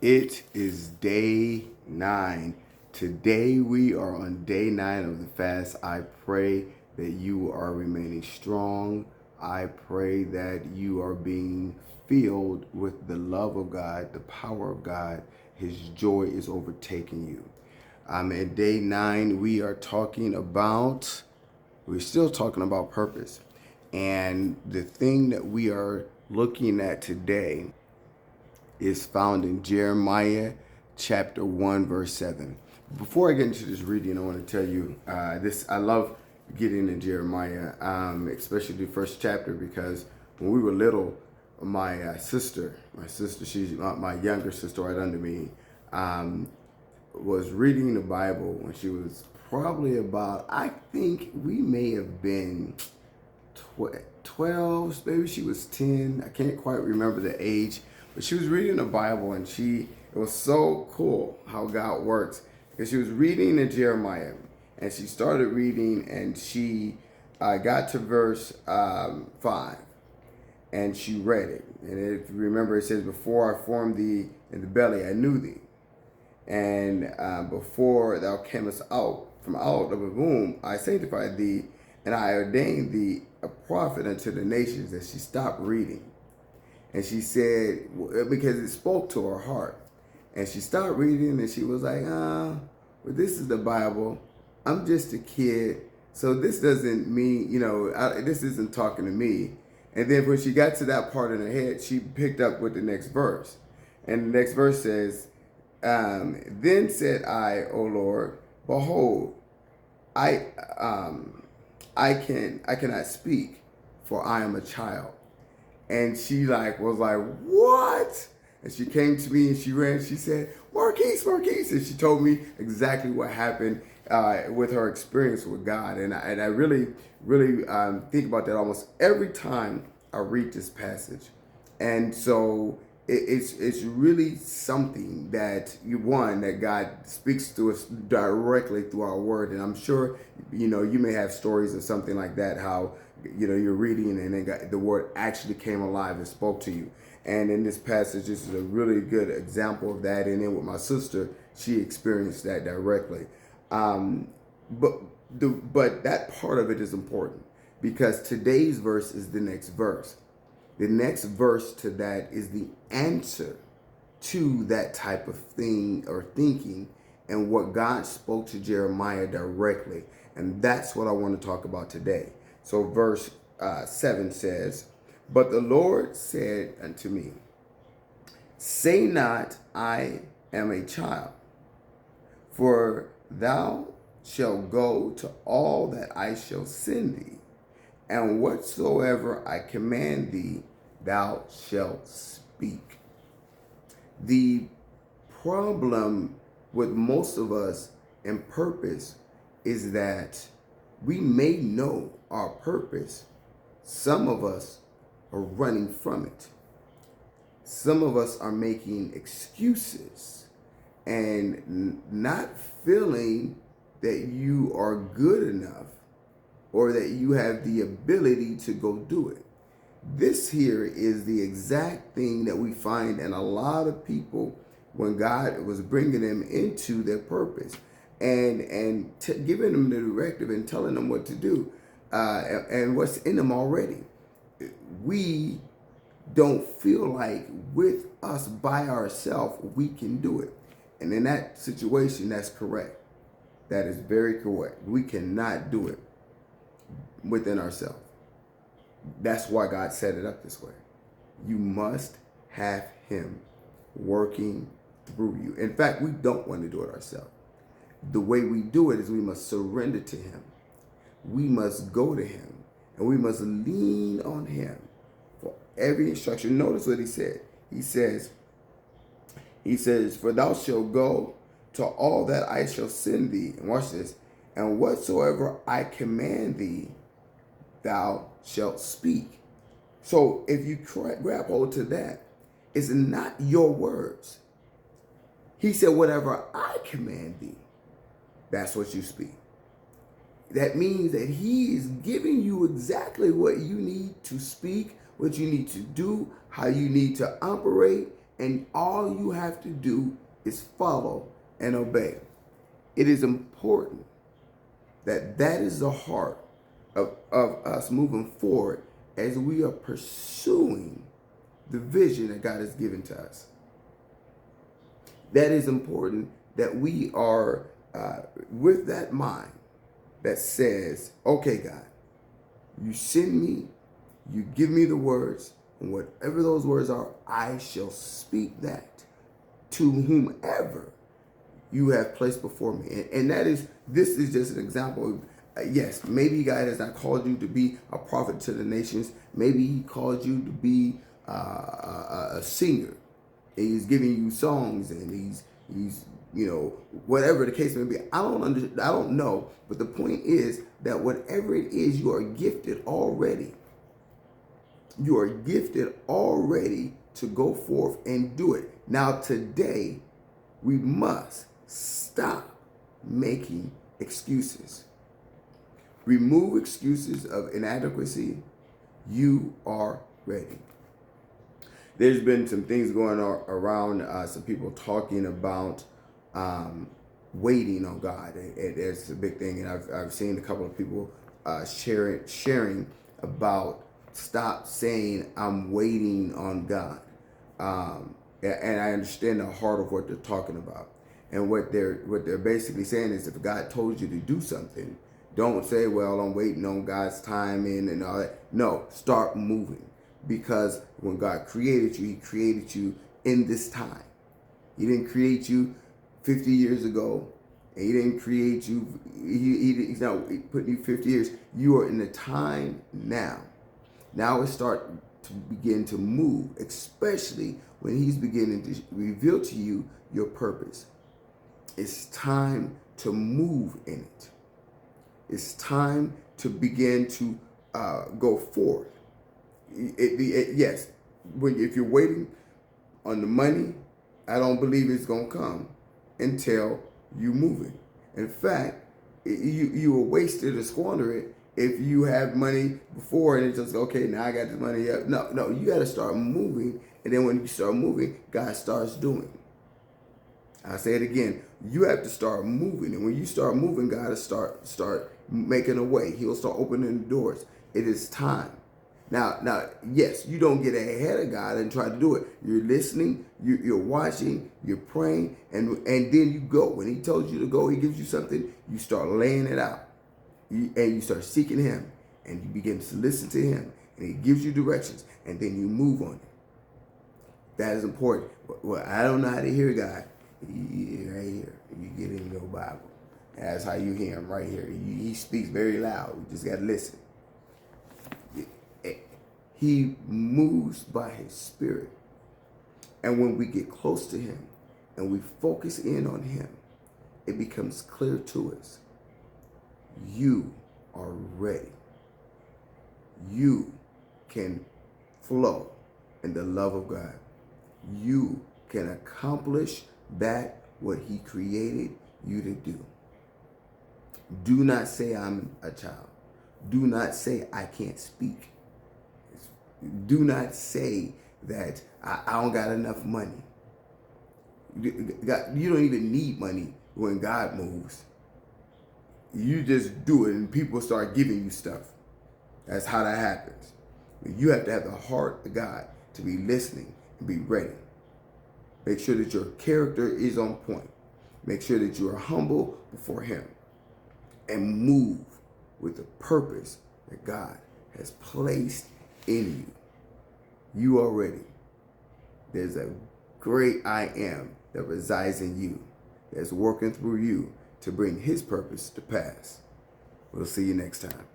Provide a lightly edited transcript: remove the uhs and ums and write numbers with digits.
It is day 9. Today we are on day 9 of the fast. I pray that you are remaining strong. I pray that you are being filled with the love of God, the power of God. His joy is overtaking you. At day 9, we're still talking about purpose. And the thing that we are looking at today is found in Jeremiah chapter 1, verse 7. Before I get into this reading, I want to tell you this. I love getting into Jeremiah, especially the first chapter, because when we were little, she's my younger sister right under me, was reading the Bible when she was probably about, I think we may have been 12, maybe she was 10. I can't quite remember the age, but she was reading the Bible, and it was so cool how God works, because she was reading in Jeremiah, and she started reading, and she got to verse 5, and she read it. And if you remember, it says, "Before I formed thee in the belly, I knew thee. And before thou camest out from out of the womb, I sanctified thee, and I ordained thee a prophet unto the nations." That she stopped reading. And she said, because it spoke to her heart. And she stopped reading, and she was like, well, this is the Bible. I'm just a kid. So this doesn't mean, this isn't talking to me. And then when she got to that part in her head, she picked up with the next verse. And the next verse says, "Then said I, O Lord, behold, I cannot speak, for I am a child." And she was like, "What?" And she came to me, and she ran. She said, "Marquise, Marquise," and she told me exactly what happened with her experience with God. And I really, really think about that almost every time I read this passage. And so it's really something that that God speaks to us directly through our word. And I'm sure you may have stories of something like that, how you're reading, and then the word actually came alive and spoke to you. And in this passage, this is a really good example of that. And then with my sister, she experienced that directly. But that part of it is important, because today's verse is the next verse. The next verse to that is the answer to that type of thing or thinking, and what God spoke to Jeremiah directly. And that's what I want to talk about today. So verse 7 says, "But the Lord said unto me, Say not, I am a child, for thou shalt go to all that I shall send thee, and whatsoever I command thee, thou shalt speak." The problem with most of us in purpose is that we may know our purpose. Some of us are running from it. Some of us are making excuses and not feeling that you are good enough, or that you have the ability to go do it. This here is the exact thing that we find in a lot of people when God was bringing them into their purpose, and giving them the directive and telling them what to do, and what's in them already. We don't feel like with us by ourselves we can do it. And in that situation, that's correct. That is very correct. We cannot do it within ourselves. That's why God set it up this way. You must have Him working through you. In fact, we don't want to do it ourselves. The way we do it is we must surrender to Him. We must go to Him, and we must lean on Him for every instruction. Notice what He said. He says, "For thou shalt go to all that I shall send thee." And watch this. "And whatsoever I command thee, thou shalt speak." So if you grab hold to that, it's not your words. He said, "Whatever I command thee, that's what you speak." That means that He is giving you exactly what you need to speak, what you need to do, how you need to operate, And all you have to do is follow and obey. It is important that that is the heart of us moving forward as we are pursuing the vision that God has given to us. That is important that we are with that mind that says, okay, God, you send me, you give me the words, and whatever those words are, I shall speak that to whomever you have placed before me. And this is just an example of, yes, maybe God has not called you to be a prophet to the nations. Maybe he called you to be a singer. He's giving you songs, and he's whatever the case may be. I don't know, but the point is that whatever it is, you are gifted already. You are gifted already to go forth and do it. Now today, we must stop making excuses. Remove excuses of inadequacy. You are ready. There's been some things going on around, some people talking about waiting on God. It's a big thing, and I've seen a couple of people sharing about stop saying I'm waiting on God. And I understand the heart of what they're talking about. And what they're basically saying is, if God told you to do something, don't say, well, I'm waiting on God's timing and all that. No, start moving. Because when God created you, he created you in this time. He didn't create you 50 years ago. And he didn't create you, he's not putting you 50 years. You are in the time now. Now it's start to begin to move, especially when he's beginning to reveal to you your purpose. It's time to move in it. It's time to begin to go forth. Yes, if you're waiting on the money, I don't believe it's going to come until you move it. In fact, you will waste it or squander it if you have money before and it's just, okay, now I got this money. No, you got to start moving. And then when you start moving, God starts doing. I say it again. You have to start moving. And when you start moving, God will start making a way. He'll start opening the doors. It is time. Now, yes, you don't get ahead of God and try to do it. You're listening, you're watching, you're praying, and then you go. When he tells you to go, he gives you something, you start laying it out. And you start seeking him, and you begin to listen to him, and he gives you directions, and then you move on it. That is important. Well, I don't know how to hear God. Right here. You get in your Bible. That's how you hear him, right here. He speaks very loud. You just got to listen. He moves by his spirit. And when we get close to him and we focus in on him, it becomes clear to us. You are ready. You can flow in the love of God. You can accomplish that what he created you to do. Do not say I'm a child. Do not say I can't speak. Do not say that I don't got enough money. You don't even need money when God moves. You just do it and people start giving you stuff. That's how that happens. You have to have the heart of God to be listening and be ready. Make sure that your character is on point. Make sure that you are humble before him. And move with the purpose that God has placed in you. You are ready. There's a great I am that resides in you, that's working through you to bring his purpose to pass. We'll see you next time.